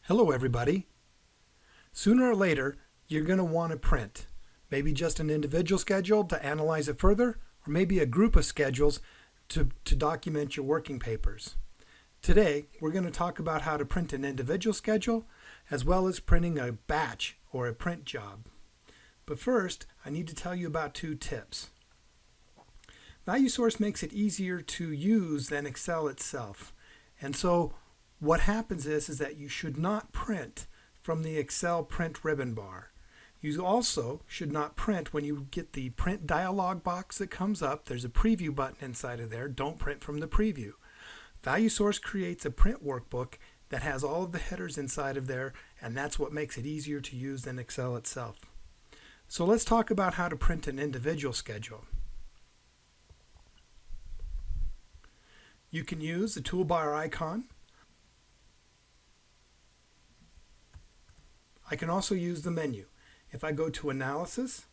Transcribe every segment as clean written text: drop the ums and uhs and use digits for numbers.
Hello everybody. Sooner or later, you're going to want to print. Maybe just an individual schedule to analyze it further, or maybe a group of schedules to document your working papers. Today, we're going to talk about how to print an individual schedule, as well as printing a batch or a print job. But first, I need to tell you about two tips. ValueSource makes it easier to use than Excel itself. And so what happens is that you should not print from the Excel print ribbon bar. You also should not print when you get the print dialog box that comes up. There's a preview button inside of there. Don't print from the preview. ValueSource creates a print workbook that has all of the headers inside of there, and that's what makes it easier to use than Excel itself. So let's talk about how to print an individual schedule. You can use the toolbar icon. I can also use the menu. If I go to Analysis,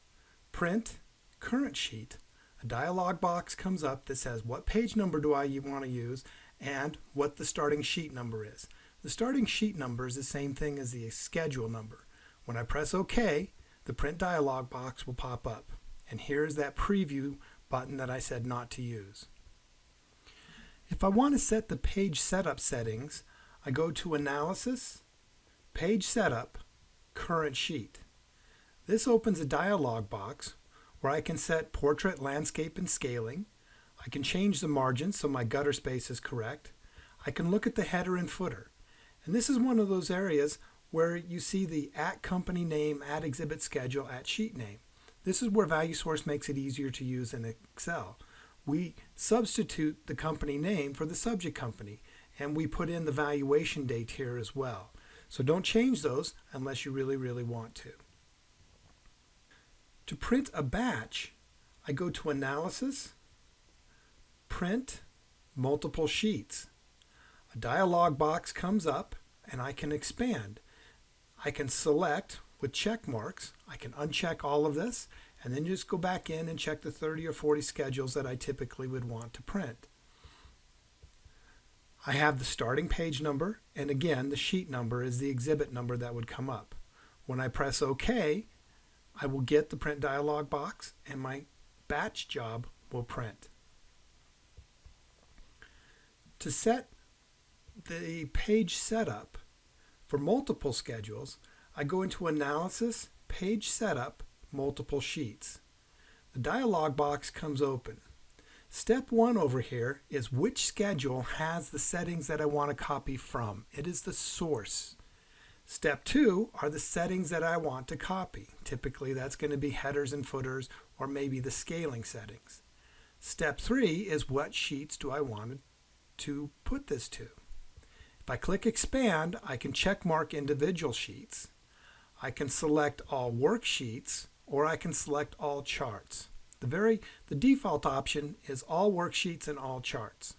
Print, Current Sheet, a dialog box comes up that says what page number do I want to use and what the starting sheet number is. The starting sheet number is the same thing as the schedule number. When I press OK, the print dialog box will pop up. And here's that preview button that I said not to use. If I want to set the page setup settings, I go to Analysis, Page Setup, Current Sheet. This opens a dialog box where I can set portrait, landscape, and scaling. I can change the margins so my gutter space is correct. I can look at the header and footer. And this is one of those areas where you see the @company name, @exhibit schedule, @sheet name. This is where ValueSource makes it easier to use in Excel. We substitute the company name for the subject company, and we put in the valuation date here as well. So don't change those unless you really want to. To print a batch, I go to Analysis, Print, Multiple Sheets. A dialog box comes up and I can expand. I can select with check marks. I can uncheck all of this and then just go back in and check the 30 or 40 schedules that I typically would want to print. I have the starting page number, and again, the sheet number is the exhibit number that would come up. When I press OK, I will get the print dialog box and my batch job will print. To set the page setup for multiple schedules, I go into Analysis, Page Setup, Multiple Sheets. The dialog box comes open. Step 1 over here is which schedule has the settings that I want to copy from. It is the source. Step 2 are the settings that I want to copy. Typically that's going to be headers and footers or maybe the scaling settings. Step 3 is what sheets do I want to put this to. If I click Expand, I can check mark individual sheets. I can select all worksheets or I can select all charts. The default option is all worksheets and all charts.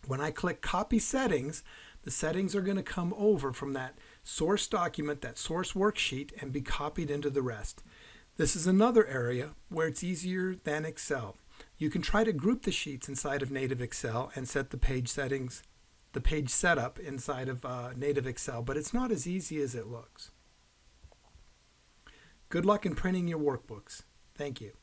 When I click Copy Settings, the settings are going to come over from that source document, that source worksheet, and be copied into the rest. This is another area where it's easier than Excel. You can try to group the sheets inside of native Excel and set the page settings, the page setup inside of native Excel, but it's not as easy as it looks. Good luck in printing your workbooks. Thank you.